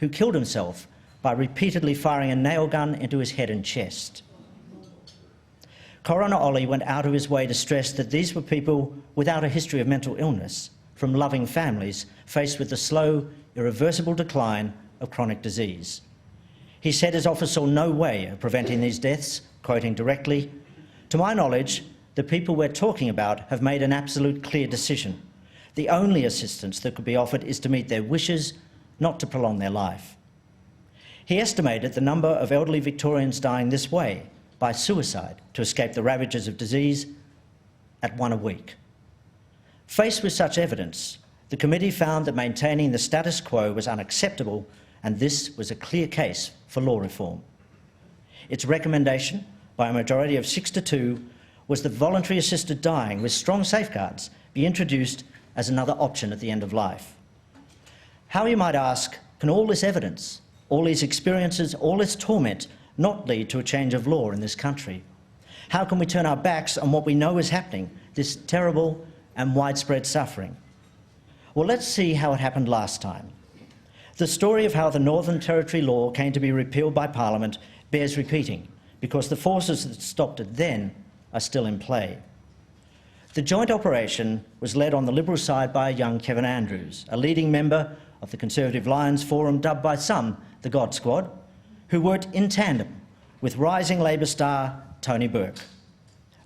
who killed himself by repeatedly firing a nail gun into his head and chest. Coroner Ollie went out of his way to stress that these were people without a history of mental illness, from loving families faced with the slow, irreversible decline of chronic disease. He said his office saw no way of preventing these deaths, quoting directly, "To my knowledge, the people we're talking about have made an absolute clear decision. The only assistance that could be offered is to meet their wishes, not to prolong their life." He estimated the number of elderly Victorians dying this way, by suicide, to escape the ravages of disease, at 1 a week. Faced with such evidence, the committee found that maintaining the status quo was unacceptable, and this was a clear case for law reform. Its recommendation, by a majority of 6-2, was that voluntary assisted dying with strong safeguards be introduced as another option at the end of life. How, you might ask, can all this evidence, all these experiences, all this torment not lead to a change of law in this country? How can we turn our backs on what we know is happening, this terrible and widespread suffering? Well, let's see how it happened last time. The story of how the Northern Territory law came to be repealed by Parliament bears repeating, because the forces that stopped it then are still in play. The joint operation was led on the Liberal side by a young Kevin Andrews, a leading member of the Conservative Lions Forum, dubbed by some the God Squad, who worked in tandem with rising Labor star Tony Burke.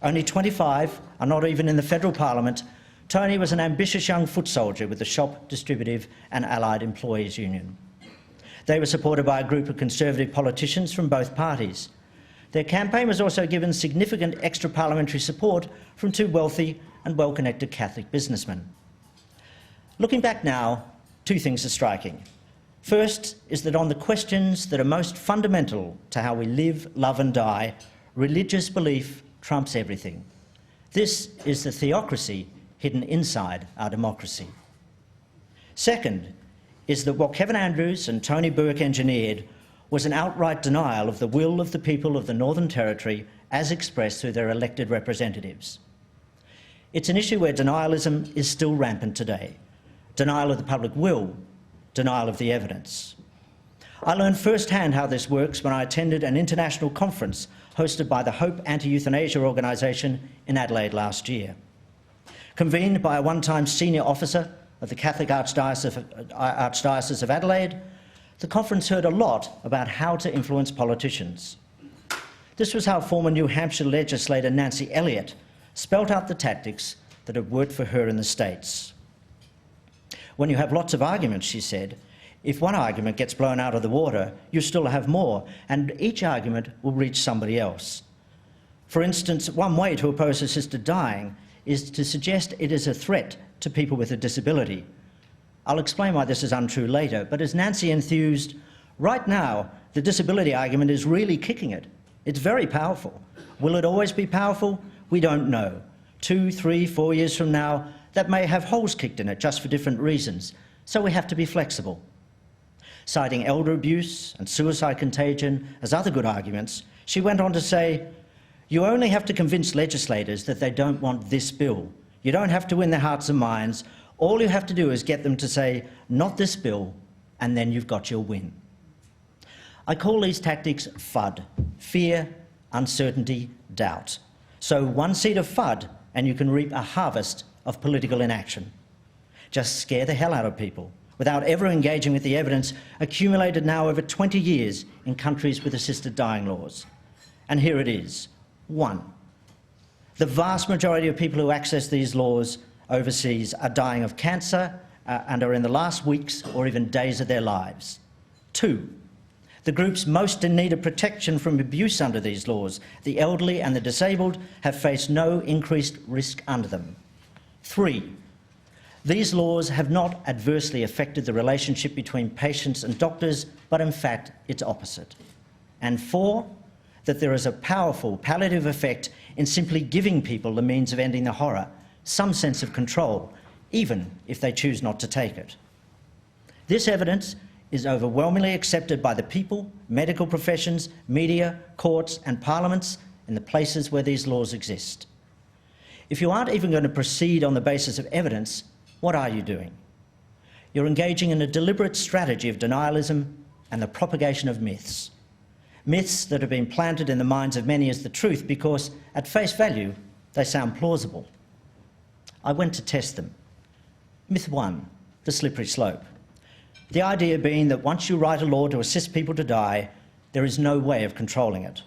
Only 25, and not even in the federal parliament, Tony was an ambitious young foot soldier with the Shop, Distributive and Allied Employees Union. They were supported by a group of Conservative politicians from both parties. Their campaign was also given significant extra parliamentary support from two wealthy and well-connected Catholic businessmen. Looking back now, two things are striking. First is that on the questions that are most fundamental to how we live, love and die, religious belief trumps everything. This is the theocracy hidden inside our democracy. Second is that what Kevin Andrews and Tony Burke engineered was an outright denial of the will of the people of the Northern Territory as expressed through their elected representatives. It's an issue where denialism is still rampant today. Denial of the public will, denial of the evidence. I learned firsthand how this works when I attended an international conference hosted by the Hope Anti-Euthanasia organisation in Adelaide last year. Convened by a one-time senior officer of the Catholic Archdiocese of Adelaide, the conference heard a lot about how to influence politicians. This was how former New Hampshire legislator Nancy Elliott spelt out the tactics that had worked for her in the States. When you have lots of arguments, she said, if one argument gets blown out of the water, you still have more, and each argument will reach somebody else. For instance, one way to oppose assisted dying is to suggest it is a threat to people with a disability. I'll explain why this is untrue later, but as Nancy enthused, right now the disability argument is really kicking it. It's very powerful. Will it always be powerful? We don't know. 2, 3, 4 years from now, that may have holes kicked in it just for different reasons, so we have to be flexible. Citing elder abuse and suicide contagion as other good arguments, she went on to say, you only have to convince legislators that they don't want this bill. You don't have to win their hearts and minds. All you have to do is get them to say, not this bill, and then you've got your win. I call these tactics FUD, fear, uncertainty, doubt. So one seed of FUD and you can reap a harvest of political inaction. Just scare the hell out of people without ever engaging with the evidence accumulated now over 20 years in countries with assisted dying laws. And here it is. 1. The vast majority of people who access these laws overseas are dying of cancer and are in the last weeks or even days of their lives. 2. The groups most in need of protection from abuse under these laws, the elderly and the disabled, have faced no increased risk under them. 3. These laws have not adversely affected the relationship between patients and doctors, but in fact its opposite. And 4. That there is a powerful palliative effect in simply giving people the means of ending the horror, some sense of control, even if they choose not to take it. This evidence is overwhelmingly accepted by the people, medical professions, media, courts and parliaments in the places where these laws exist. If you aren't even going to proceed on the basis of evidence, what are you doing? You're engaging in a deliberate strategy of denialism and the propagation of myths. Myths that have been planted in the minds of many as the truth because, at face value, they sound plausible. I went to test them. Myth 1, the slippery slope. The idea being that once you write a law to assist people to die, there is no way of controlling it.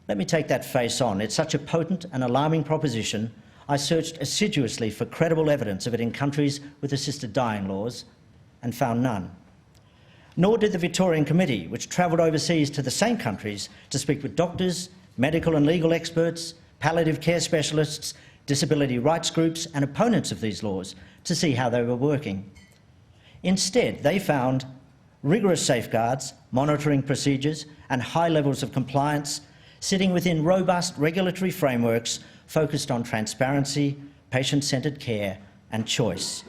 Let me take that face on. It's such a potent and alarming proposition, I searched assiduously for credible evidence of it in countries with assisted dying laws and found none. Nor did the Victorian Committee, which travelled overseas to the same countries to speak with doctors, medical and legal experts, palliative care specialists, disability rights groups and opponents of these laws to see how they were working. Instead, they found rigorous safeguards, monitoring procedures and high levels of compliance sitting within robust regulatory frameworks focused on transparency, patient-centred care and choice.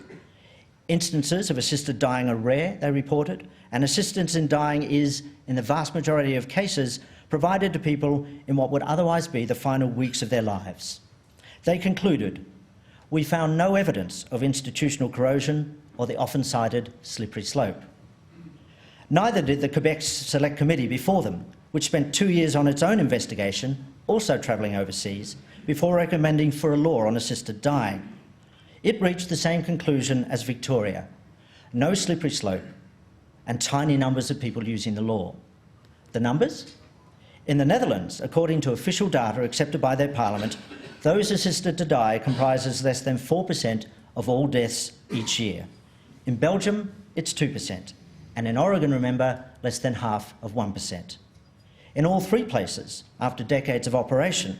Instances of assisted dying are rare, they reported, and assistance in dying is, in the vast majority of cases, provided to people in what would otherwise be the final weeks of their lives. They concluded, "We found no evidence of institutional corrosion or the often cited slippery slope." Neither did the Quebec Select Committee before them, which spent 2 years on its own investigation, also travelling overseas, before recommending for a law on assisted dying. It reached the same conclusion as Victoria: no slippery slope and tiny numbers of people using the law. The numbers? In the Netherlands, according to official data accepted by their parliament, those assisted to die comprises less than 4% of all deaths each year. In Belgium, it's 2%, and in Oregon, remember, less than half of 1%. In all three places, after decades of operation,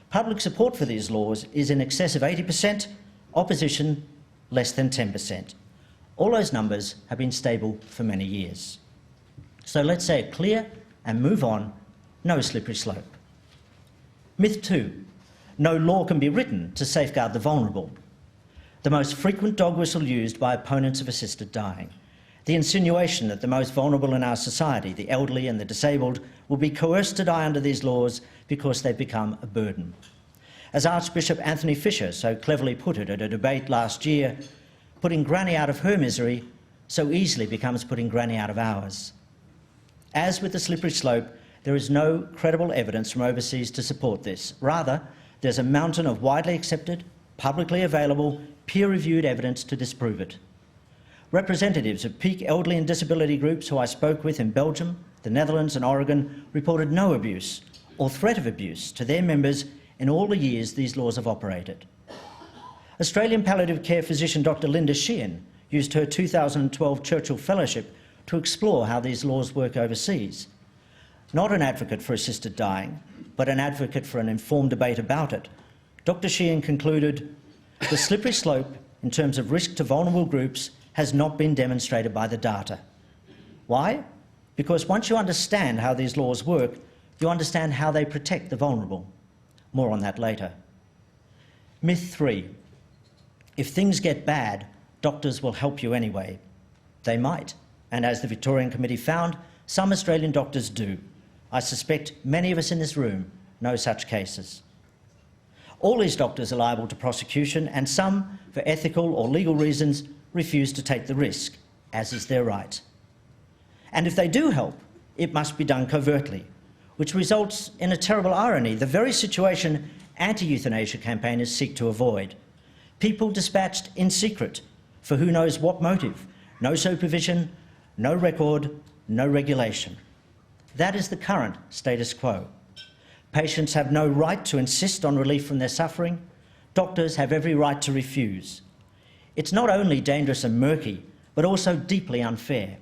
public support for these laws is in excess of 80%, opposition less than 10%. All those numbers have been stable for many years. So let's say it clear and move on: no slippery slope. Myth 2, no law can be written to safeguard the vulnerable. The most frequent dog whistle used by opponents of assisted dying. The insinuation that the most vulnerable in our society, the elderly and the disabled, will be coerced to die under these laws because they've become a burden. As Archbishop Anthony Fisher so cleverly put it at a debate last year, putting Granny out of her misery so easily becomes putting Granny out of ours. As with the slippery slope, there is no credible evidence from overseas to support this. Rather, there's a mountain of widely accepted, publicly available, peer-reviewed evidence to disprove it. Representatives of peak elderly and disability groups who I spoke with in Belgium, the Netherlands and Oregon reported no abuse or threat of abuse to their members in all the years these laws have operated. Australian palliative care physician Dr. Linda Sheehan used her 2012 Churchill Fellowship to explore how these laws work overseas. Not an advocate for assisted dying, but an advocate for an informed debate about it, Dr. Sheehan concluded, "The slippery slope in terms of risk to vulnerable groups has not been demonstrated by the data." Why? Because once you understand how these laws work, you understand how they protect the vulnerable. More on that later. Myth 3. If things get bad, doctors will help you anyway. They might, and as the Victorian Committee found, some Australian doctors do. I suspect many of us in this room know such cases. All these doctors are liable to prosecution, and some, for ethical or legal reasons, refuse to take the risk, as is their right. And if they do help, it must be done covertly, which results in a terrible irony, the very situation anti-euthanasia campaigners seek to avoid. People dispatched in secret, for who knows what motive, no supervision, no record, no regulation. That is the current status quo. Patients have no right to insist on relief from their suffering. Doctors have every right to refuse. It's not only dangerous and murky, but also deeply unfair.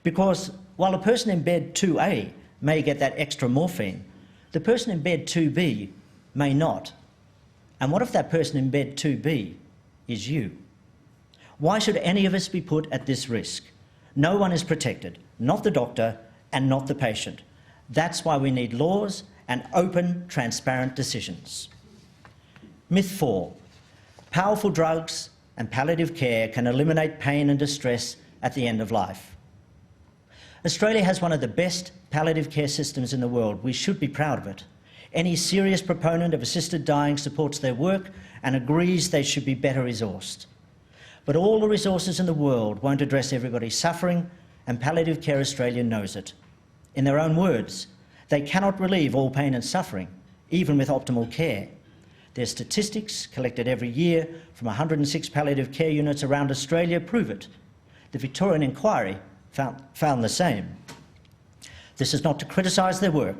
Because while a person in bed 2A may get that extra morphine, the person in bed 2B may not. And what if that person in bed 2B is you? Why should any of us be put at this risk? No one is protected, not the doctor and not the patient. That's why we need laws and open, transparent decisions. Myth 4. Powerful drugs and palliative care can eliminate pain and distress at the end of life. Australia has one of the best palliative care systems in the world. We should be proud of it. Any serious proponent of assisted dying supports their work and agrees they should be better resourced. But all the resources in the world won't address everybody's suffering and Palliative Care Australia knows it. In their own words, they cannot relieve all pain and suffering, even with optimal care. Their statistics, collected every year from 106 palliative care units around Australia, prove it. The Victorian inquiry found the same. This is not to criticise their work.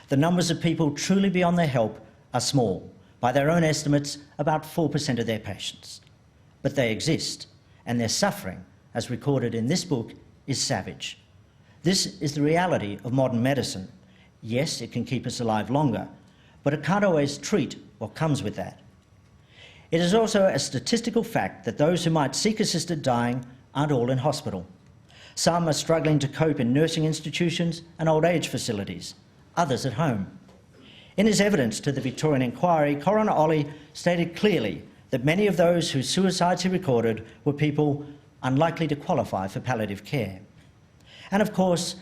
The numbers of people truly beyond their help are small. By their own estimates, about 4% of their patients. But they exist, and their suffering, as recorded in this book, is savage. This is the reality of modern medicine. Yes, it can keep us alive longer, but it can't always treat what comes with that. It is also a statistical fact that those who might seek assisted dying aren't all in hospital. Some are struggling to cope in nursing institutions and old age facilities, others at home. In his evidence to the Victorian inquiry, Coroner Ollie stated clearly that many of those whose suicides he recorded were people unlikely to qualify for palliative care. And of course,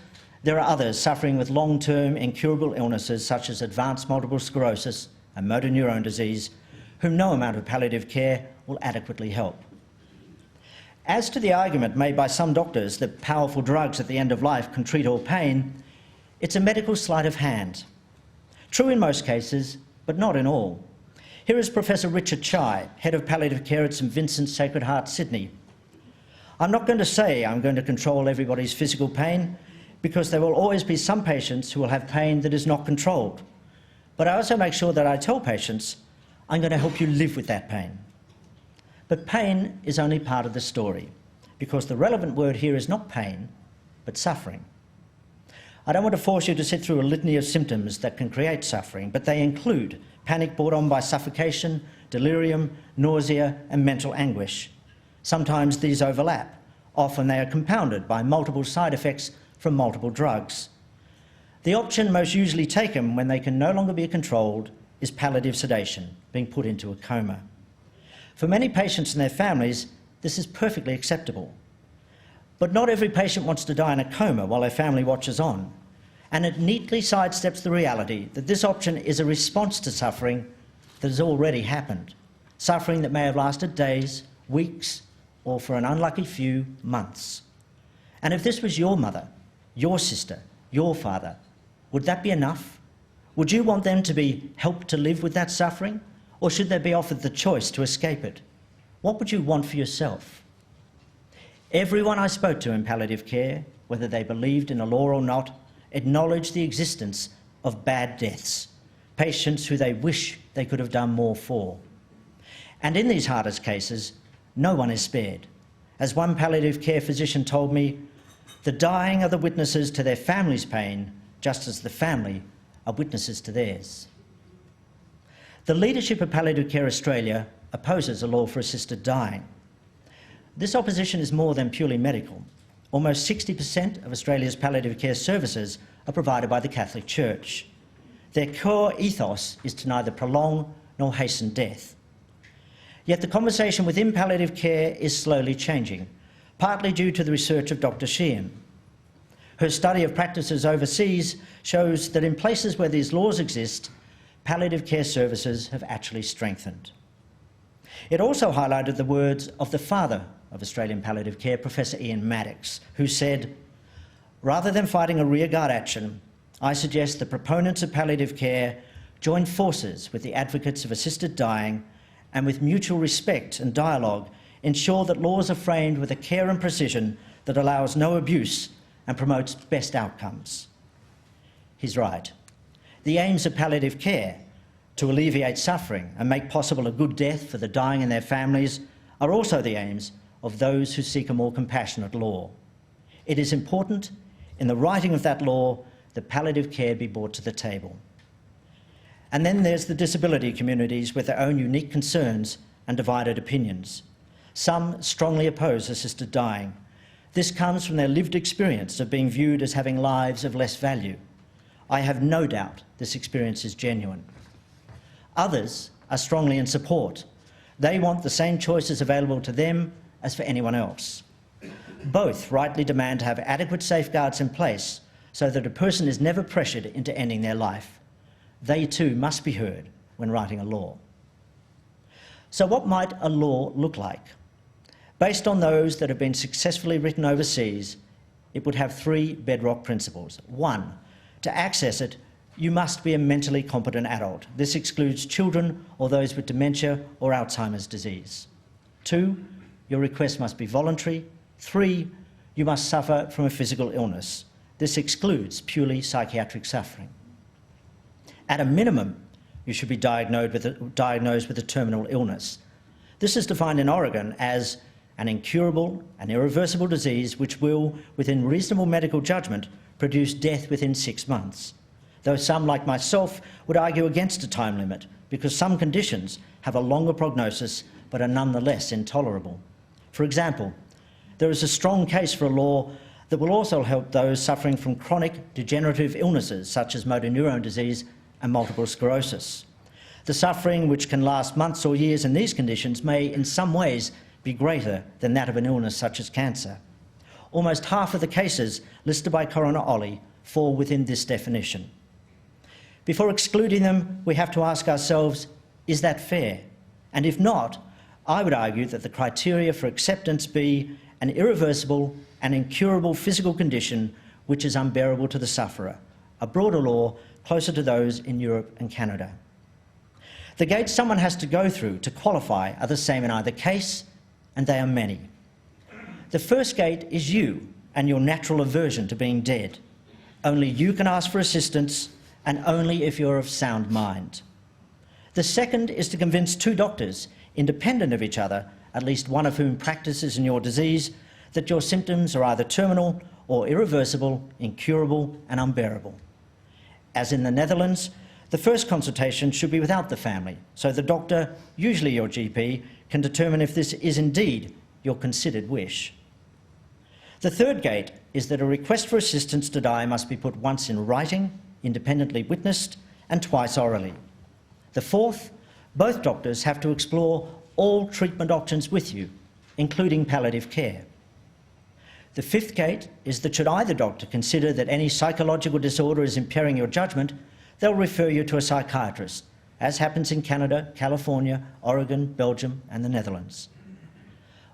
there are others suffering with long-term incurable illnesses such as advanced multiple sclerosis and motor neurone disease, whom no amount of palliative care will adequately help. As to the argument made by some doctors that powerful drugs at the end of life can treat all pain, it's a medical sleight of hand. True in most cases, but not in all. Here is Professor Richard Chai, Head of Palliative Care at St Vincent's Sacred Heart, Sydney. I'm not going to say I'm going to control everybody's physical pain, because there will always be some patients who will have pain that is not controlled. But I also make sure that I tell patients, I'm going to help you live with that pain. But pain is only part of the story, because the relevant word here is not pain, but suffering. I don't want to force you to sit through a litany of symptoms that can create suffering, but they include panic brought on by suffocation, delirium, nausea, and mental anguish. Sometimes these overlap. Often they are compounded by multiple side effects from multiple drugs. The option most usually taken when they can no longer be controlled is palliative sedation, being put into a coma. For many patients and their families, this is perfectly acceptable. But not every patient wants to die in a coma while their family watches on, and it neatly sidesteps the reality that this option is a response to suffering that has already happened, suffering that may have lasted days, weeks, or for an unlucky few, months. And if this was your mother, your sister, your father, would that be enough? Would you want them to be helped to live with that suffering, or should they be offered the choice to escape it? What would you want for yourself? Everyone I spoke to in palliative care, whether they believed in a law or not, acknowledged the existence of bad deaths, patients who they wish they could have done more for. And in these hardest cases, no one is spared. As one palliative care physician told me, the dying are the witnesses to their family's pain, just as the family are witnesses to theirs. The leadership of Palliative Care Australia opposes a law for assisted dying. This opposition is more than purely medical. Almost 60% of Australia's palliative care services are provided by the Catholic Church. Their core ethos is to neither prolong nor hasten death. Yet the conversation within palliative care is slowly changing, partly due to the research of Dr. Sheehan. Her study of practices overseas shows that in places where these laws exist, palliative care services have actually strengthened. It also highlighted the words of the father of Australian palliative care, Professor Ian Maddox, who said, "Rather than fighting a rearguard action, I suggest the proponents of palliative care join forces with the advocates of assisted dying and with mutual respect and dialogue ensure that laws are framed with a care and precision that allows no abuse and promotes best outcomes." He's right. The aims of palliative care, to alleviate suffering and make possible a good death for the dying and their families, are also the aims of those who seek a more compassionate law. It is important in the writing of that law that palliative care be brought to the table. And then there's the disability communities with their own unique concerns and divided opinions. Some strongly oppose assisted dying. This comes from their lived experience of being viewed as having lives of less value. I have no doubt this experience is genuine. Others are strongly in support. They want the same choices available to them as for anyone else. Both rightly demand to have adequate safeguards in place so that a person is never pressured into ending their life. They too must be heard when writing a law. So what might a law look like? Based on those that have been successfully written overseas, it would have three bedrock principles. One, to access it, you must be a mentally competent adult. This excludes children or those with dementia or Alzheimer's disease. Two, your request must be voluntary. Three, you must suffer from a physical illness. This excludes purely psychiatric suffering. At a minimum, you should be diagnosed with a terminal illness. This is defined in Oregon as an incurable and irreversible disease which will, within reasonable medical judgment, produce death within 6 months. Though some, like myself, would argue against a time limit because some conditions have a longer prognosis but are nonetheless intolerable. For example, there is a strong case for a law that will also help those suffering from chronic degenerative illnesses such as motor neurone disease and multiple sclerosis. The suffering, which can last months or years in these conditions, may in some ways be greater than that of an illness such as cancer. Almost half of the cases listed by Coroner Ollie fall within this definition. Before excluding them, we have to ask ourselves, is that fair? And if not, I would argue that the criteria for acceptance be an irreversible and incurable physical condition which is unbearable to the sufferer, a broader law closer to those in Europe and Canada. The gates someone has to go through to qualify are the same in either case, and they are many. The first gate is you and your natural aversion to being dead. Only you can ask for assistance, and only if you're of sound mind. The second is to convince two doctors, independent of each other, at least one of whom practices in your disease, that your symptoms are either terminal or irreversible, incurable and unbearable. As in the Netherlands, the first consultation should be without the family, so the doctor, usually your GP, can determine if this is indeed your considered wish. The third gate is that a request for assistance to die must be put once in writing, independently witnessed, and twice orally. The fourth, both doctors have to explore all treatment options with you, including palliative care. The fifth gate is that should either doctor consider that any psychological disorder is impairing your judgment, they'll refer you to a psychiatrist, as happens in Canada, California, Oregon, Belgium, and the Netherlands.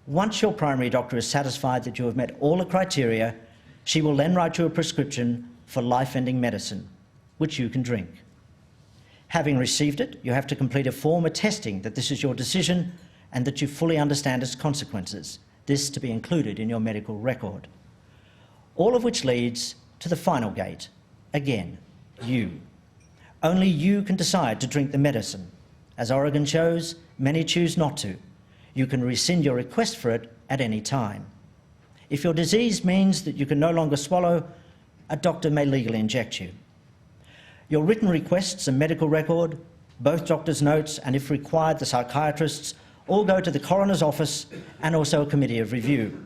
Once your primary doctor is satisfied that you have met all the criteria, she will then write you a prescription for life-ending medicine, which you can drink. Having received it, you have to complete a form attesting that this is your decision and that you fully understand its consequences, this to be included in your medical record. All of which leads to the final gate, again, you. Only you can decide to drink the medicine. As Oregon shows, many choose not to. You can rescind your request for it at any time. If your disease means that you can no longer swallow, a doctor may legally inject you. Your written requests and medical record, both doctors' notes, and if required, the psychiatrists, all go to the coroner's office and also a committee of review.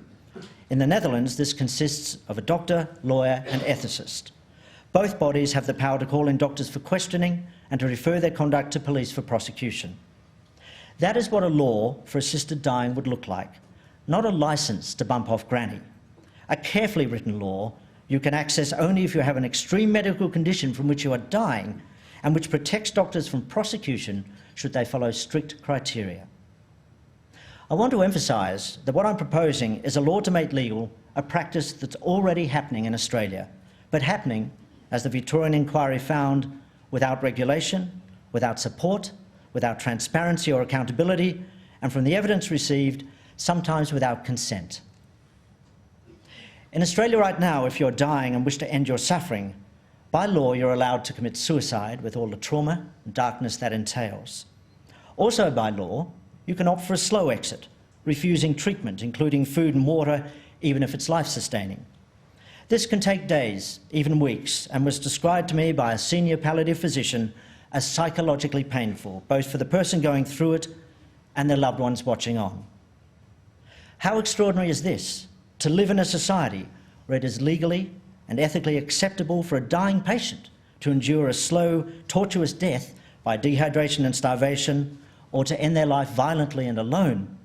In the Netherlands, this consists of a doctor, lawyer, and ethicist. Both bodies have the power to call in doctors for questioning and to refer their conduct to police for prosecution. That is what a law for assisted dying would look like, not a licence to bump off granny. A carefully written law you can access only if you have an extreme medical condition from which you are dying and which protects doctors from prosecution should they follow strict criteria. I want to emphasise that what I'm proposing is a law to make legal a practice that's already happening in Australia, but happening, as the Victorian inquiry found, without regulation, without support, without transparency or accountability, and from the evidence received, sometimes without consent. In Australia right now, if you're dying and wish to end your suffering, by law you're allowed to commit suicide with all the trauma and darkness that entails. Also by law, you can opt for a slow exit, refusing treatment, including food and water, even if it's life-sustaining. This can take days, even weeks, and was described to me by a senior palliative physician as psychologically painful, both for the person going through it and their loved ones watching on. How extraordinary is this? To live in a society where it is legally and ethically acceptable for a dying patient to endure a slow, tortuous death by dehydration and starvation, or to end their life violently and alone.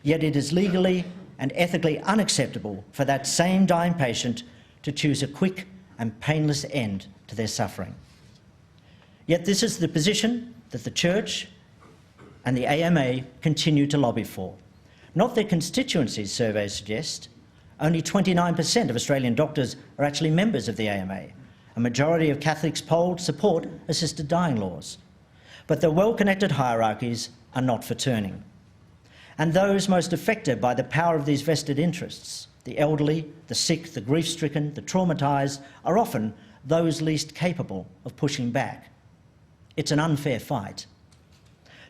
Yet it is legally and ethically unacceptable for that same dying patient to choose a quick and painless end to their suffering. Yet this is the position that the Church and the AMA continue to lobby for. Not their constituencies, surveys suggest, Only 29% of Australian doctors are actually members of the AMA. A majority of Catholics polled support assisted dying laws. But the well-connected hierarchies are not for turning. And those most affected by the power of these vested interests, the elderly, the sick, the grief-stricken, the traumatised, are often those least capable of pushing back. It's an unfair fight.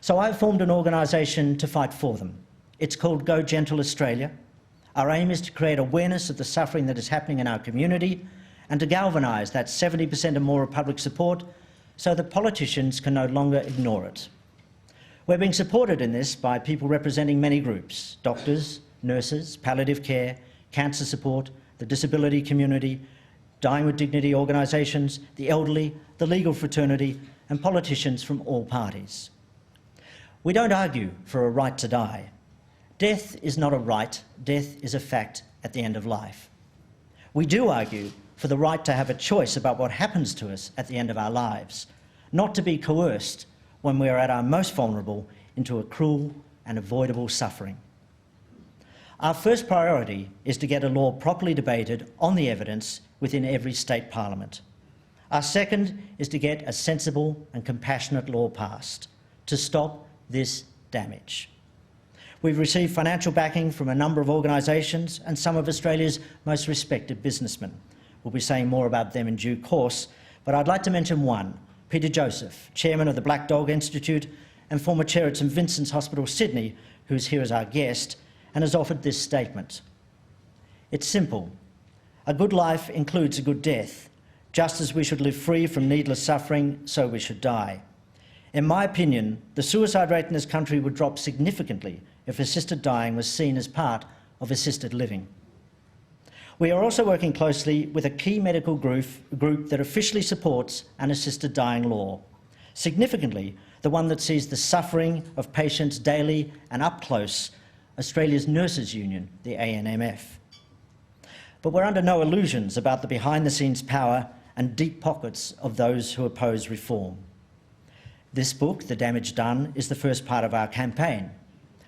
So I've formed an organisation to fight for them. It's called Go Gentle Australia. Our aim is to create awareness of the suffering that is happening in our community and to galvanise that 70% or more of public support so that politicians can no longer ignore it. We're being supported in this by people representing many groups: doctors, nurses, palliative care, cancer support, the disability community, Dying with Dignity organisations, the elderly, the legal fraternity, and politicians from all parties. We don't argue for a right to die. Death is not a right, death is a fact at the end of life. We do argue for the right to have a choice about what happens to us at the end of our lives, not to be coerced when we are at our most vulnerable into a cruel and avoidable suffering. Our first priority is to get a law properly debated on the evidence within every state parliament. Our second is to get a sensible and compassionate law passed to stop this damage. We've received financial backing from a number of organisations and some of Australia's most respected businessmen. We'll be saying more about them in due course, but I'd like to mention one: Peter Joseph, chairman of the Black Dog Institute and former chair at St Vincent's Hospital, Sydney, who's here as our guest, and has offered this statement. It's simple. A good life includes a good death. Just as we should live free from needless suffering, so we should die. In my opinion, the suicide rate in this country would drop significantly if assisted dying was seen as part of assisted living. We are also working closely with a key medical group that officially supports an assisted dying law. Significantly, the one that sees the suffering of patients daily and up close, Australia's Nurses Union, the ANMF. But we're under no illusions about the behind-the-scenes power and deep pockets of those who oppose reform. This book, The Damage Done, is the first part of our campaign.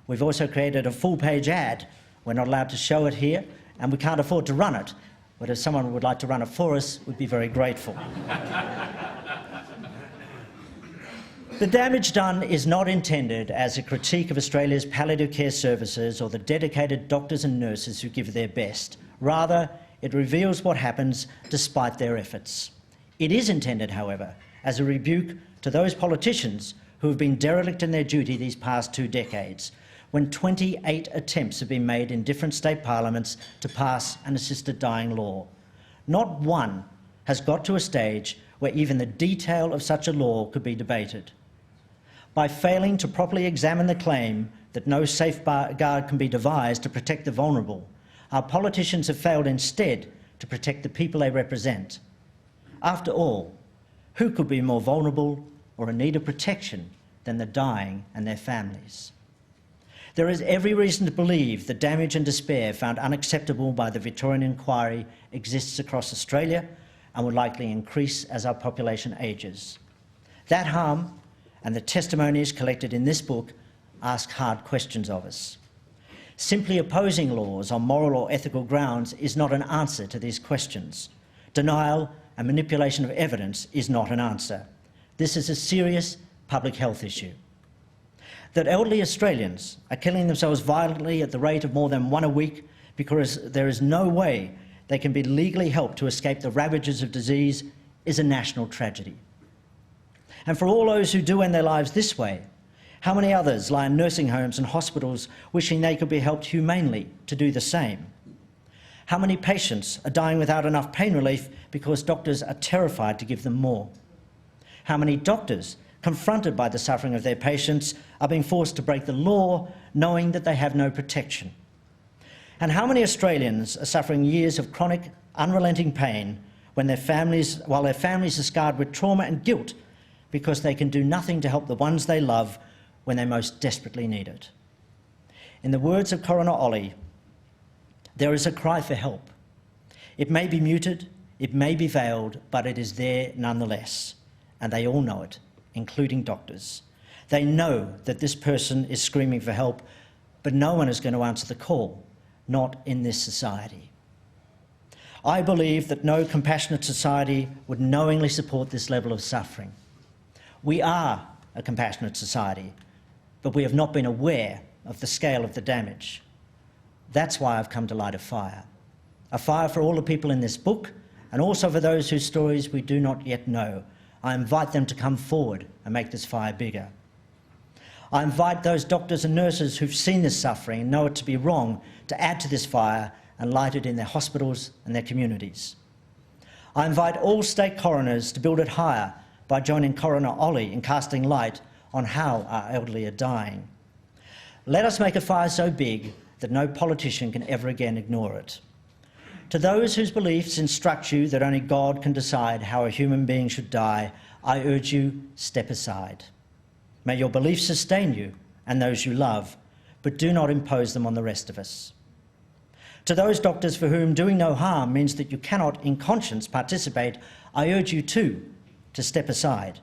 We've also created a full-page ad. We're not allowed to show it here, and we can't afford to run it, but if someone would like to run it for us, we'd be very grateful. The Damage Done is not intended as a critique of Australia's palliative care services or the dedicated doctors and nurses who give their best. Rather, it reveals what happens despite their efforts. It is intended, however, as a rebuke to those politicians who have been derelict in their duty these past 2 decades, when 28 attempts have been made in different state parliaments to pass an assisted dying law. Not one has got to a stage where even the detail of such a law could be debated. By failing to properly examine the claim that no safeguard can be devised to protect the vulnerable, our politicians have failed instead to protect the people they represent. After all, who could be more vulnerable or in need of protection than the dying and their families? There is every reason to believe the damage and despair found unacceptable by the Victorian inquiry exists across Australia and will likely increase as our population ages. That harm and the testimonies collected in this book ask hard questions of us. Simply opposing laws on moral or ethical grounds is not an answer to these questions. Denial and manipulation of evidence is not an answer. This is a serious public health issue. That elderly Australians are killing themselves violently at the rate of more than 1 a week because there is no way they can be legally helped to escape the ravages of disease is a national tragedy. And for all those who do end their lives this way, how many others lie in nursing homes and hospitals wishing they could be helped humanely to do the same? How many patients are dying without enough pain relief because doctors are terrified to give them more? How many doctors, confronted by the suffering of their patients, are being forced to break the law knowing that they have no protection? And how many Australians are suffering years of chronic, unrelenting pain while their families are scarred with trauma and guilt because they can do nothing to help the ones they love when they most desperately need it? In the words of Coroner Ollie, there is a cry for help. It may be muted, it may be veiled, but it is there nonetheless. And they all know it, including doctors. They know that this person is screaming for help, but no one is going to answer the call, not in this society. I believe that no compassionate society would knowingly support this level of suffering. We are a compassionate society, but we have not been aware of the scale of the damage. That's why I've come to light a fire for all the people in this book, and also for those whose stories we do not yet know. I invite them to come forward and make this fire bigger. I invite those doctors and nurses who've seen this suffering and know it to be wrong to add to this fire and light it in their hospitals and their communities. I invite all state coroners to build it higher by joining Coroner Ollie in casting light on how our elderly are dying. Let us make a fire so big that no politician can ever again ignore it. To those whose beliefs instruct you that only God can decide how a human being should die, I urge you, step aside. May your beliefs sustain you and those you love, but do not impose them on the rest of us. To those doctors for whom doing no harm means that you cannot, in conscience, participate, I urge you too to step aside.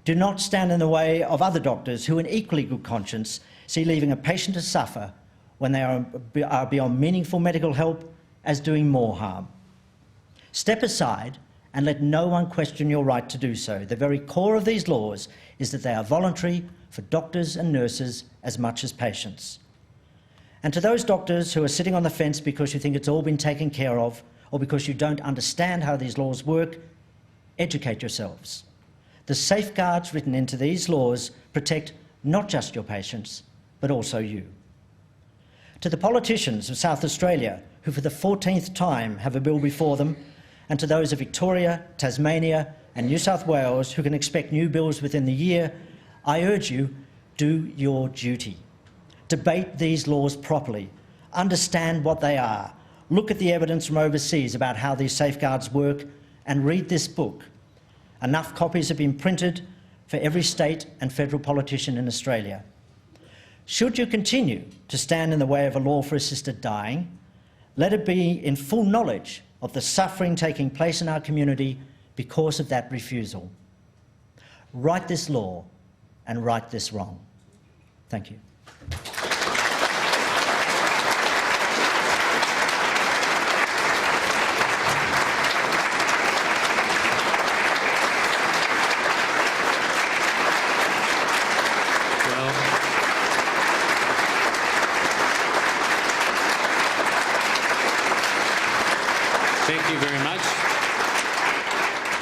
Do not stand in the way of other doctors who, in equally good conscience, see leaving a patient to suffer when they are beyond meaningful medical help as doing more harm. Step aside and let no one question your right to do so. The very core of these laws is that they are voluntary for doctors and nurses as much as patients. And to those doctors who are sitting on the fence because you think it's all been taken care of, or because you don't understand how these laws work, educate yourselves. The safeguards written into these laws protect not just your patients, but also you. To the politicians of South Australia, who for the 14th time have a bill before them, and to those of Victoria, Tasmania and New South Wales who can expect new bills within the year, I urge you, do your duty. Debate these laws properly. Understand what they are. Look at the evidence from overseas about how these safeguards work and read this book. Enough copies have been printed for every state and federal politician in Australia. Should you continue to stand in the way of a law for assisted dying, let it be in full knowledge of the suffering taking place in our community because of that refusal. Write this law and right this wrong. Thank you.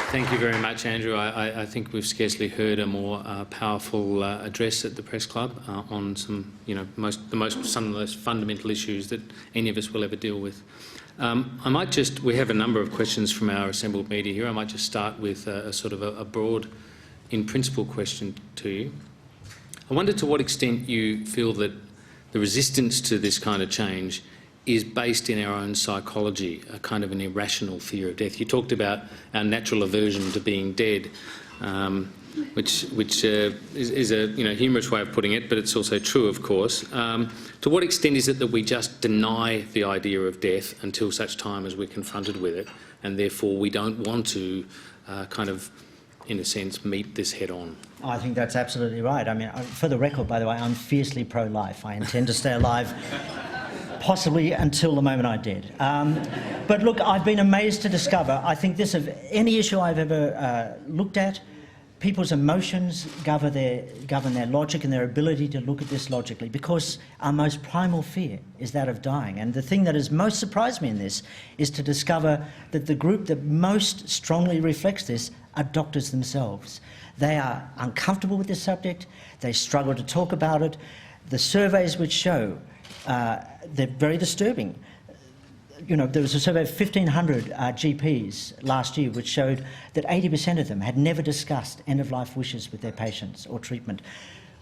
Thank you very much, Andrew. I think we've scarcely heard a more powerful address at the Press Club on some, some of the most fundamental issues that any of us will ever deal with. We have a number of questions from our assembled media here. I might just start with a sort of a broad, in-principle question to you. I wonder to what extent you feel that the resistance to this kind of change is based in our own psychology, a kind of an irrational fear of death. You talked about our natural aversion to being dead, which is a humorous way of putting it, but it's also true, of course. To what extent is it that we just deny the idea of death until such time as we're confronted with it, and therefore we don't want to in a sense, meet this head on? I think that's absolutely right. I mean, for the record, by the way, I'm fiercely pro-life. I intend to stay alive possibly until the moment I did. But look, I've been amazed to discover, I think this of any issue I've ever looked at, people's emotions govern their logic and their ability to look at this logically, because our most primal fear is that of dying. And the thing that has most surprised me in this is to discover that the group that most strongly reflects this are doctors themselves. They are uncomfortable with this subject, they struggle to talk about it. The surveys which show they're very disturbing. There was a survey of 1,500 GPs last year which showed that 80% of them had never discussed end-of-life wishes with their patients or treatment.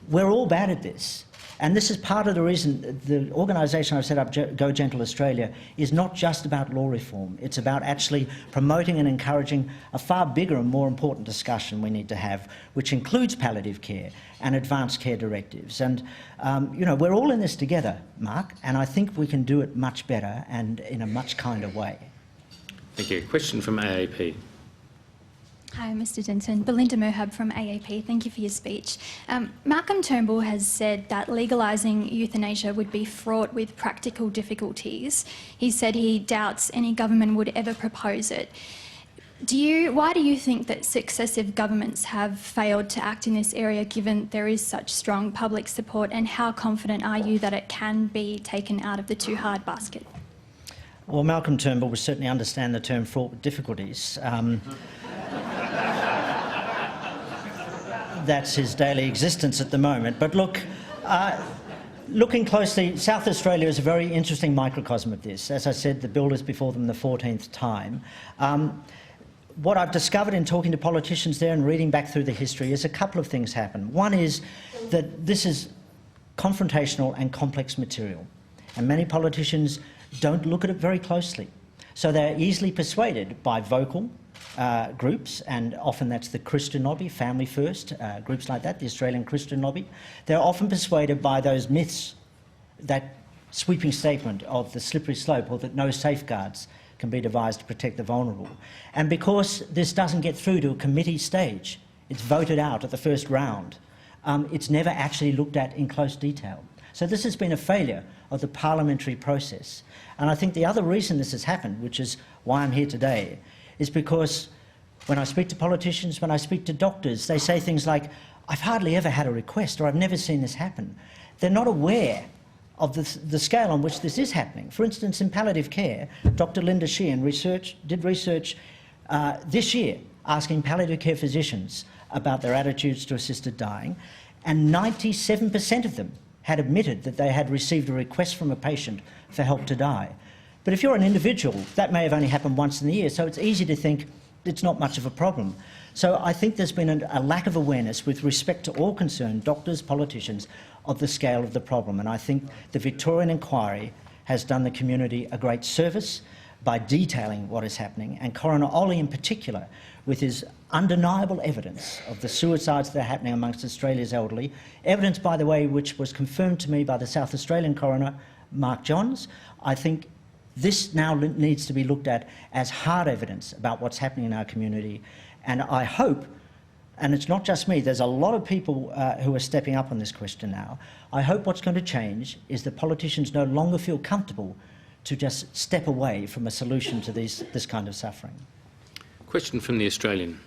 We're all bad at this. And this is part of the reason the organisation I've set up, Go Gentle Australia, is not just about law reform. It's about actually promoting and encouraging a far bigger and more important discussion we need to have, which includes palliative care and advanced care directives. And, we're all in this together, Mark, and I think we can do it much better and in a much kinder way. Thank you. Question from AAP. Hi, Mr Denton. Belinda Mohab from AAP. Thank you for your speech. Malcolm Turnbull has said that legalising euthanasia would be fraught with practical difficulties. He said he doubts any government would ever propose it. Why do you think that successive governments have failed to act in this area, given there is such strong public support, and how confident are you that it can be taken out of the too hard basket? Well, Malcolm Turnbull will certainly understand the term fraught with difficulties. That's his daily existence at the moment. But look, looking closely, South Australia is a very interesting microcosm of this. As I said, the bill is before them the 14th time. What I've discovered in talking to politicians there and reading back through the history is a couple of things happen. One is that this is confrontational and complex material, and many politicians don't look at it very closely. So they're easily persuaded by vocal groups, and often that's the Christian lobby, Family First, groups like that, the Australian Christian lobby. They're often persuaded by those myths, that sweeping statement of the slippery slope, or that no safeguards can be devised to protect the vulnerable. And because this doesn't get through to a committee stage, it's voted out at the first round, it's never actually looked at in close detail. So this has been a failure of the parliamentary process. And I think the other reason this has happened, which is why I'm here today, is because when I speak to politicians, when I speak to doctors, they say things like, I've hardly ever had a request, or I've never seen this happen. They're not aware of the scale on which this is happening. For instance, in palliative care, Dr. Linda Sheehan did research this year asking palliative care physicians about their attitudes to assisted dying, and 97% of them had admitted that they had received a request from a patient for help to die. But if you're an individual, that may have only happened once in a year, so it's easy to think it's not much of a problem. So I think there's been a lack of awareness with respect to all concerned, doctors, politicians, of the scale of the problem. And I think the Victorian inquiry has done the community a great service by detailing what is happening, and Coroner Ollie in particular, with his undeniable evidence of the suicides that are happening amongst Australia's elderly, evidence, by the way, which was confirmed to me by the South Australian coroner, Mark Johns. I think this now needs to be looked at as hard evidence about what's happening in our community. And I hope, and it's not just me, there's a lot of people who are stepping up on this question now. I hope what's going to change is that politicians no longer feel comfortable to just step away from a solution to this kind of suffering. Question from the Australian.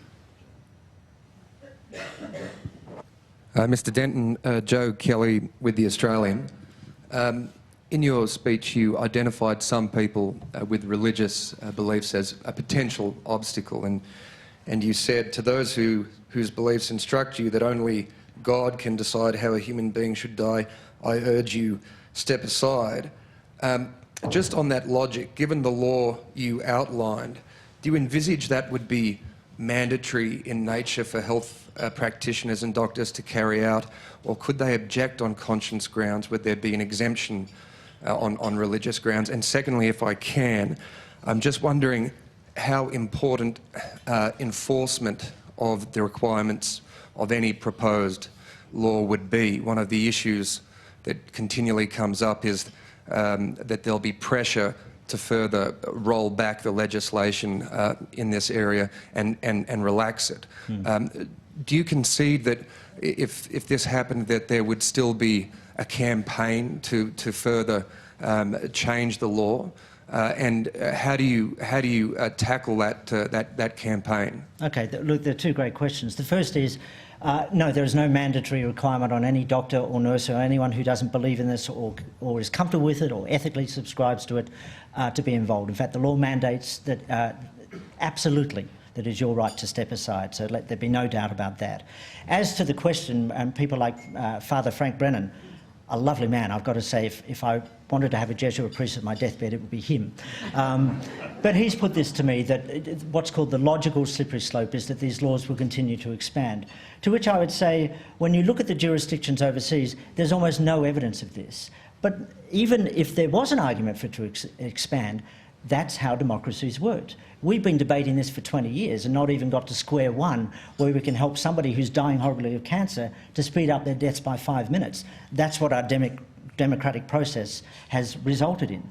Mr Denton, Joe Kelly with the Australian. In your speech, you identified some people with religious beliefs as a potential obstacle, and you said to those whose beliefs instruct you that only God can decide how a human being should die, I urge you, step aside. Just on that logic, given the law you outlined, do you envisage that would be mandatory in nature for health practitioners and doctors to carry out, or could they object on conscience grounds? Would there be an exemption on religious grounds? And secondly, if I can, I'm just wondering how important enforcement of the requirements of any proposed law would be. One of the issues that continually comes up is that there'll be pressure to further roll back the legislation in this area and relax it. Do you concede that if this happened, that there would still be a campaign to further change the law? And how do you tackle that campaign? Okay, look, there are two great questions. The first is, no, there is no mandatory requirement on any doctor or nurse or anyone who doesn't believe in this or is comfortable with it or ethically subscribes to it to be involved. In fact, the law mandates that absolutely that is your right to step aside, so let there be no doubt about that. As to the question, people like Father Frank Brennan, a lovely man, I've got to say, if I wanted to have a Jesuit priest at my deathbed, it would be him. But he's put this to me, that what's called the logical slippery slope is that these laws will continue to expand. To which I would say, when you look at the jurisdictions overseas, there's almost no evidence of this. But even if there was an argument for it to expand, that's how democracies worked. We've been debating this for 20 years and not even got to square one where we can help somebody who's dying horribly of cancer to speed up their deaths by 5 minutes. That's what our democratic process has resulted in.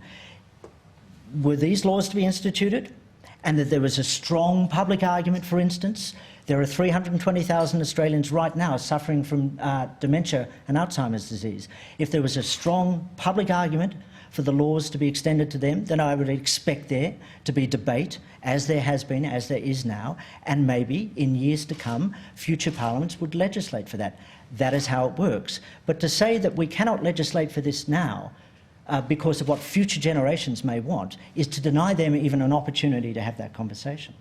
Were these laws to be instituted? and that there was a strong public argument, for instance. There are 320,000 Australians right now suffering from dementia and Alzheimer's disease. If there was a strong public argument for the laws to be extended to them, then I would expect there to be debate, as there has been, as there is now, and maybe in years to come, future parliaments would legislate for that. That is how it works. But to say that we cannot legislate for this now because of what future generations may want is to deny them even an opportunity to have that conversation.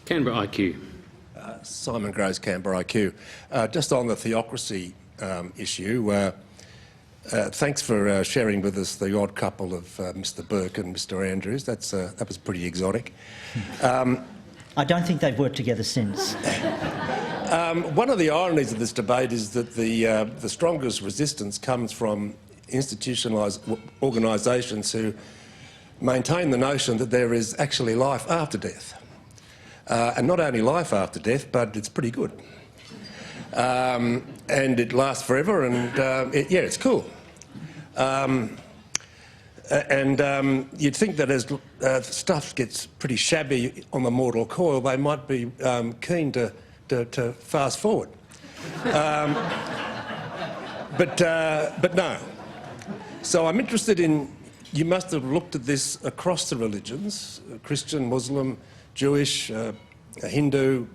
Canberra IQ. Simon Groves, Canberra IQ. Just on the theocracy issue, thanks for sharing with us the odd couple of Mr Burke and Mr Andrews. That was pretty exotic. I don't think they've worked together since. One of the ironies of this debate is that the strongest resistance comes from institutionalised organisations who maintain the notion that there is actually life after death. And not only life after death, but it's pretty good. And it lasts forever, and yeah, it's cool. You'd think that as stuff gets pretty shabby on the mortal coil, they might be keen to fast forward. But no. So I'm interested in, you must have looked at this across the religions, Christian, Muslim, Jewish, Hindu,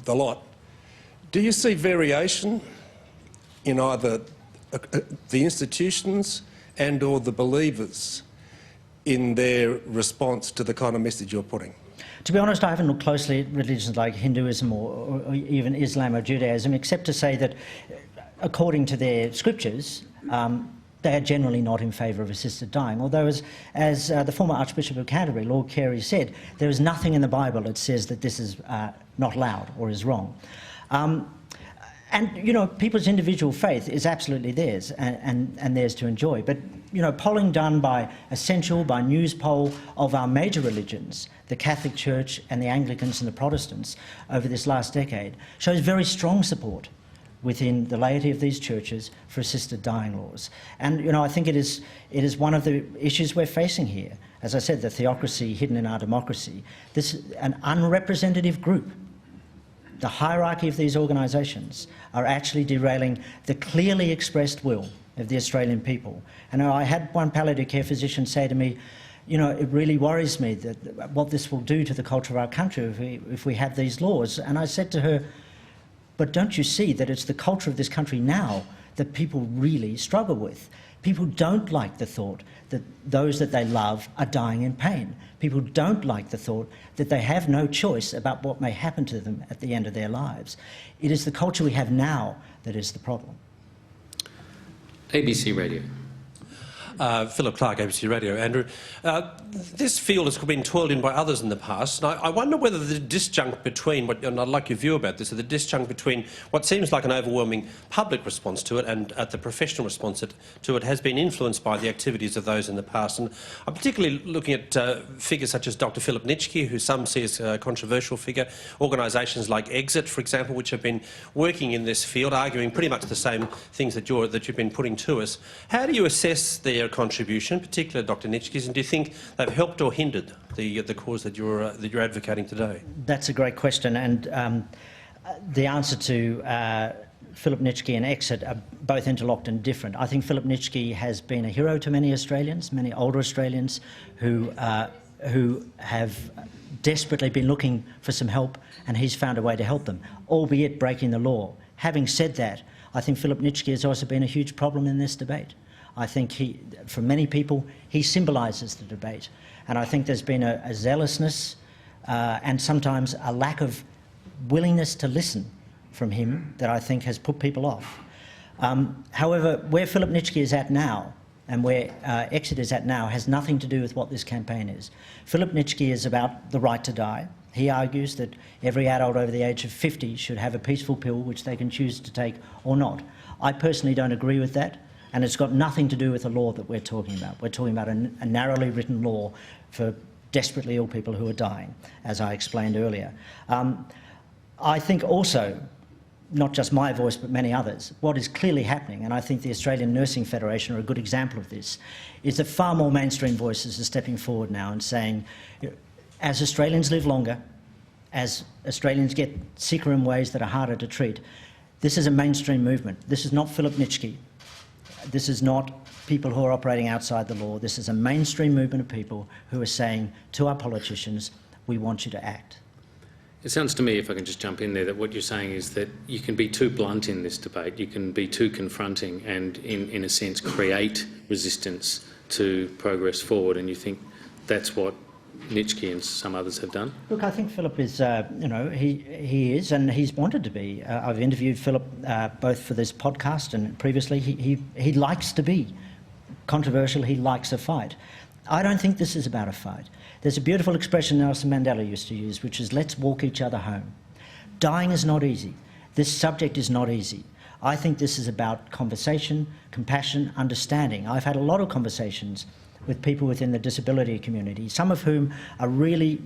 the lot. Do you see variation in either the institutions and or the believers in their response to the kind of message you're putting? To be honest, I haven't looked closely at religions like Hinduism or even Islam or Judaism, except to say that according to their scriptures, they are generally not in favour of assisted dying. Although, as the former Archbishop of Canterbury, Lord Carey, said, there is nothing in the Bible that says that this is not allowed or is wrong. And, you know, people's individual faith is absolutely theirs and theirs to enjoy. But, you know, polling done by Essential, by News Poll of our major religions, the Catholic Church and the Anglicans and the Protestants over this last decade, shows very strong support within the laity of these churches for assisted dying laws. And, you know, I think it is one of the issues we're facing here. As I said, the theocracy hidden in our democracy. This is an unrepresentative group. The hierarchy of these organisations are actually derailing the clearly expressed will of the Australian people. And I had one palliative care physician say to me, you know, it really worries me that what this will do to the culture of our country if we have these laws. And I said to her, but don't you see that it's the culture of this country now that people really struggle with? People don't like the thought that those that they love are dying in pain. People don't like the thought that they have no choice about what may happen to them at the end of their lives. It is the culture we have now that is the problem. ABC Radio. Philip Clark, ABC Radio. Andrew, this field has been toiled in by others in the past, and I wonder whether the disjunct between, and I'd like your view about this, the disjunct between what seems like an overwhelming public response to it and the professional response to it has been influenced by the activities of those in the past. And I'm particularly looking at figures such as Dr Philip Nitschke, who some see as a controversial figure, organisations like Exit, for example, which have been working in this field, arguing pretty much the same things that you've been putting to us. How do you assess their contribution, particularly Dr Nitschke's, and do you think they've helped or hindered the cause that you're advocating today? That's a great question, and the answer to Philip Nitschke and Exit are both interlocked and different. I think Philip Nitschke has been a hero to many Australians, many older Australians who have desperately been looking for some help, and he's found a way to help them, albeit breaking the law. Having said that, I think Philip Nitschke has also been a huge problem in this debate. I think for many people, he symbolises the debate. And I think there's been a zealousness and sometimes a lack of willingness to listen from him that I think has put people off. However, where Philip Nitschke is at now and where Exit is at now has nothing to do with what this campaign is. Philip Nitschke is about the right to die. He argues that every adult over the age of 50 should have a peaceful pill which they can choose to take or not. I personally don't agree with that. And it's got nothing to do with the law that we're talking about. We're talking about a narrowly written law for desperately ill people who are dying, as I explained earlier. I think also, not just my voice but many others, what is clearly happening, and I think the Australian Nursing Federation are a good example of this, is that far more mainstream voices are stepping forward now and saying, as Australians live longer, as Australians get sicker in ways that are harder to treat, this is a mainstream movement. This is not Philip Nitschke. This is not people who are operating outside the law. This is a mainstream movement of people who are saying to our politicians, we want you to act. It sounds to me, if I can just jump in there, that what you're saying is that you can be too blunt in this debate, you can be too confronting and, in a sense, create resistance to progress forward, and you think that's what Nitschke and some others have done? Look, I think Philip is, he is, and he's wanted to be. I've interviewed Philip both for this podcast and previously. He likes to be controversial, he likes a fight. I don't think this is about a fight. There's a beautiful expression Nelson Mandela used to use, which is, let's walk each other home. Dying is not easy. This subject is not easy. I think this is about conversation, compassion, understanding. I've had a lot of conversations with people within the disability community, some of whom are really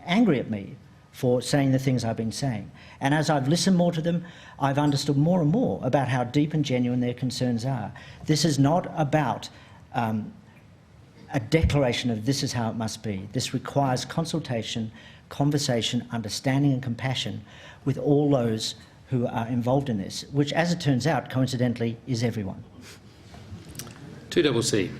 angry at me for saying the things I've been saying. And as I've listened more to them, I've understood more and more about how deep and genuine their concerns are. This is not about a declaration of this is how it must be. This requires consultation, conversation, understanding and compassion with all those who are involved in this, which, as it turns out, coincidentally, is everyone. 2CC.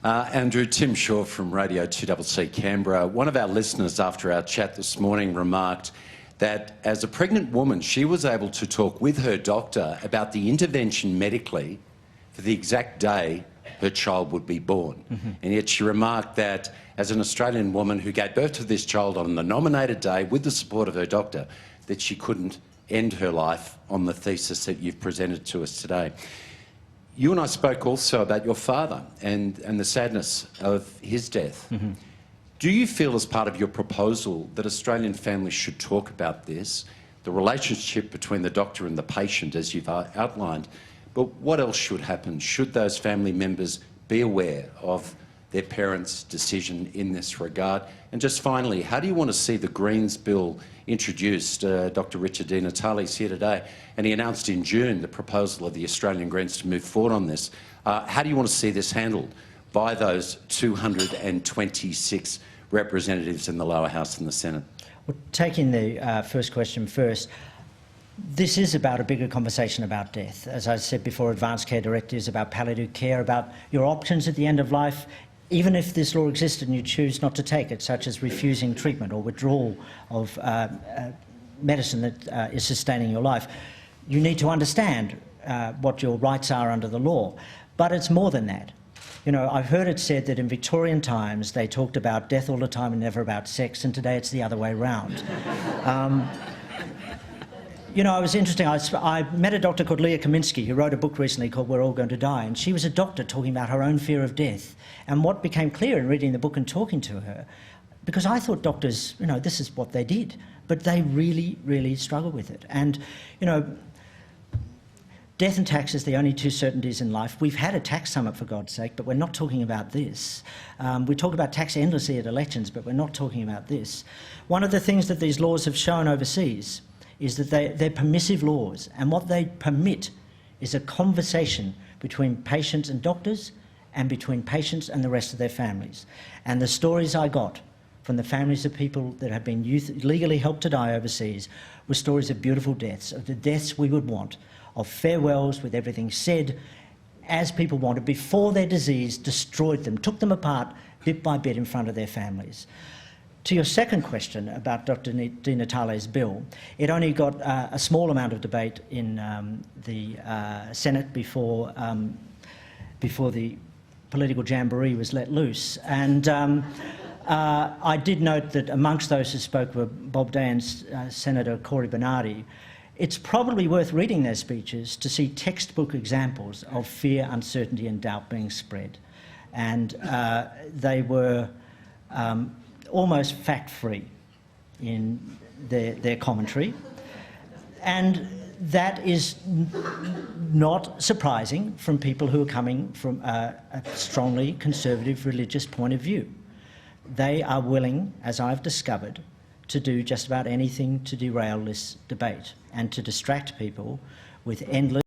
Andrew, Tim Shaw from Radio 2CC Canberra. One of our listeners after our chat this morning remarked that as a pregnant woman, she was able to talk with her doctor about the intervention medically for the exact day her child would be born. Mm-hmm. And yet she remarked that as an Australian woman who gave birth to this child on the nominated day with the support of her doctor, that she couldn't end her life on the thesis that you've presented to us today. You and I spoke also about your father and the sadness of his death. Mm-hmm. Do you feel, as part of your proposal, that Australian families should talk about this, the relationship between the doctor and the patient, as you've outlined, but what else should happen? Should those family members be aware of their parents' decision in this regard? And just finally, how do you want to see the Greens bill introduced? Dr Richard Di Natale's here today, and he announced in June the proposal of the Australian Greens to move forward on this. How do you want to see this handled by those 226 representatives in the lower house and the Senate? Well, taking the first question first, this is about a bigger conversation about death. As I said before, advanced care directives, about palliative care, about your options at the end of life, even if this law existed and you choose not to take it, such as refusing treatment or withdrawal of medicine that is sustaining your life. You need to understand what your rights are under the law. But it's more than that. You know, I've heard it said that in Victorian times they talked about death all the time and never about sex, and today it's the other way around. You know, it was interesting. I met a doctor called Leah Kaminsky who wrote a book recently called We're All Going to Die, and she was a doctor talking about her own fear of death. And what became clear in reading the book and talking to her, because I thought doctors, you know, this is what they did, but they really, really struggle with it. And, you know, death and tax is the only two certainties in life. We've had a tax summit, for God's sake, but we're not talking about this. We talk about tax endlessly at elections, but we're not talking about this. One of the things that these laws have shown overseas is that they're permissive laws, and what they permit is a conversation between patients and doctors and between patients and the rest of their families. And the stories I got from the families of people that have been legally helped to die overseas were stories of beautiful deaths, of the deaths we would want, of farewells with everything said as people wanted before their disease destroyed them, took them apart bit by bit in front of their families. To your second question about Dr Di Natale's bill, it only got a small amount of debate in the Senate before the political jamboree was let loose. And I did note that amongst those who spoke were Bob Day and Senator Cory Bernardi. It's probably worth reading their speeches to see textbook examples of fear, uncertainty and doubt being spread. And they were almost fact-free in their commentary. And that is not surprising from people who are coming from a strongly conservative religious point of view. They are willing, as I've discovered, to do just about anything to derail this debate and to distract people with endless